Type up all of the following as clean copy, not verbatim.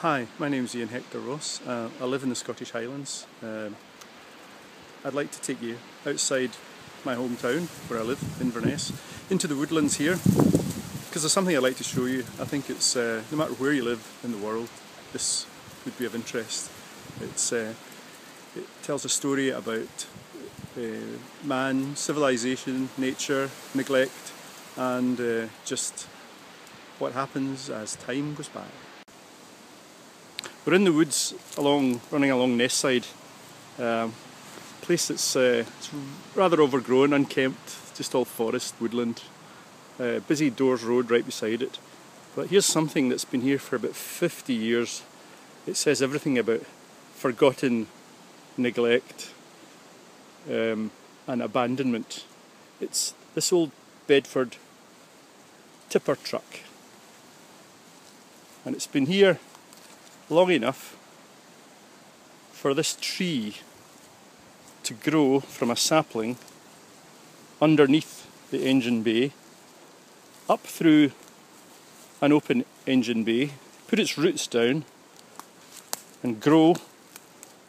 Hi, my name is Ian Hector Ross. I live in the Scottish Highlands. I'd like to take you outside my hometown, where I live, Inverness, into the woodlands here, because there's something I'd like to show you. I think it's, no matter where you live in the world, this would be of interest. It tells a story about man, civilization, nature, neglect, and just what happens as time goes by. We're in the woods running along Nestside, place that's it's rather overgrown, unkempt, just all forest, woodland, busy Doors Road right beside it. But here's something that's been here for about 50 years. It says everything about forgotten, neglect, and abandonment. It's this old Bedford tipper truck, and it's been here long enough for this tree to grow from a sapling underneath the engine bay, up through an open engine bay, put its roots down and grow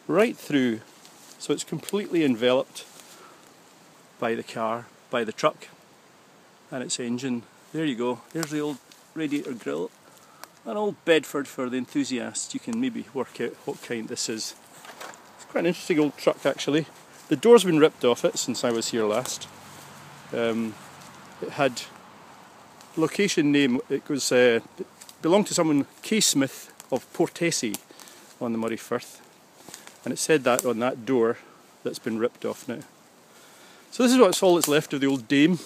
right through, so it's completely enveloped by the car, by the truck and its engine. There you go, there's the old radiator grille. An old Bedford for the enthusiasts. You can maybe work out what kind this is. It's quite an interesting old truck actually. The door's been ripped off it since I was here last. It had location name, it belonged to someone, K. Smith of Portessie on the Murray Firth. And it said that on that door that's been ripped off now. So this is what's all that's left of the old dame.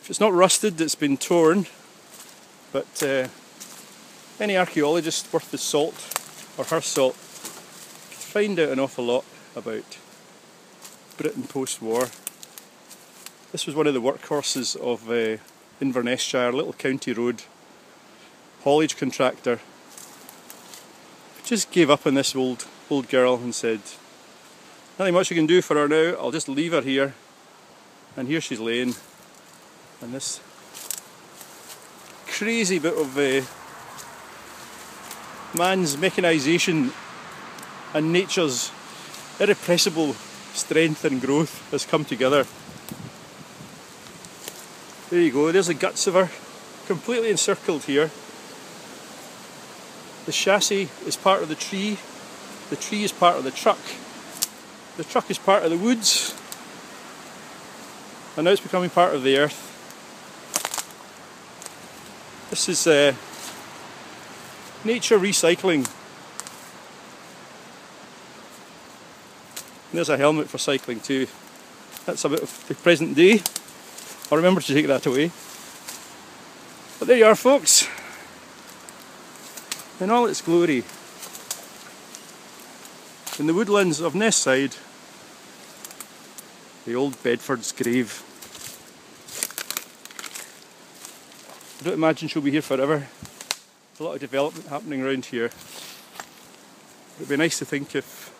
If it's not rusted, it's been torn. But any archaeologist worth his salt, or her salt, could find out an awful lot about Britain post-war. This was one of the workhorses of Inverness-shire, little county road haulage contractor. Just gave up on this old girl and said, nothing much you can do for her now, I'll just leave her here. And here she's laying, and this crazy bit of man's mechanisation and nature's irrepressible strength and growth has come together. There you go, there's the guts of her, completely encircled here. The chassis is part of the tree is part of the truck is part of the woods, and now it's becoming part of the earth. This is nature recycling. And there's a helmet for cycling too. That's a bit of the present day. I'll remember to take that away. But there you are, folks, in all its glory, in the woodlands of Nestside, the old Bedford's grave. I don't imagine she'll be here forever. There's a lot of development happening around here. It would be nice to think if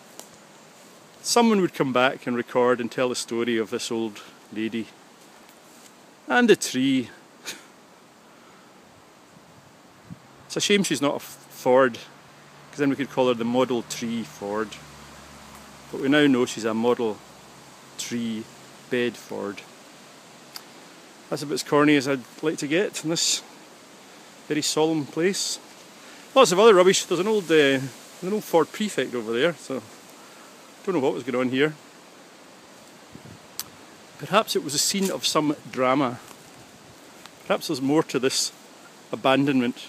someone would come back and record and tell the story of this old lady. And the tree. It's a shame she's not a Ford, because then we could call her the Model Tree Ford. But we now know she's a Model Tree Bedford. That's about as corny as I'd like to get in this very solemn place. Lots of other rubbish. There's an old Ford Prefect over there, so don't know what was going on here. Perhaps it was a scene of some drama. Perhaps there's more to this abandonment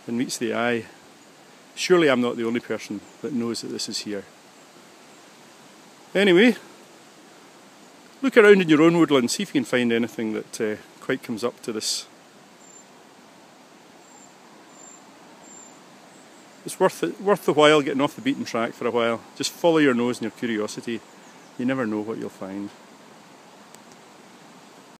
than meets the eye. Surely I'm not the only person that knows that this is here. Anyway, look around in your own woodland, see if you can find anything that quite comes up to this. It's worth the while getting off the beaten track for a while. Just follow your nose and your curiosity. You never know what you'll find.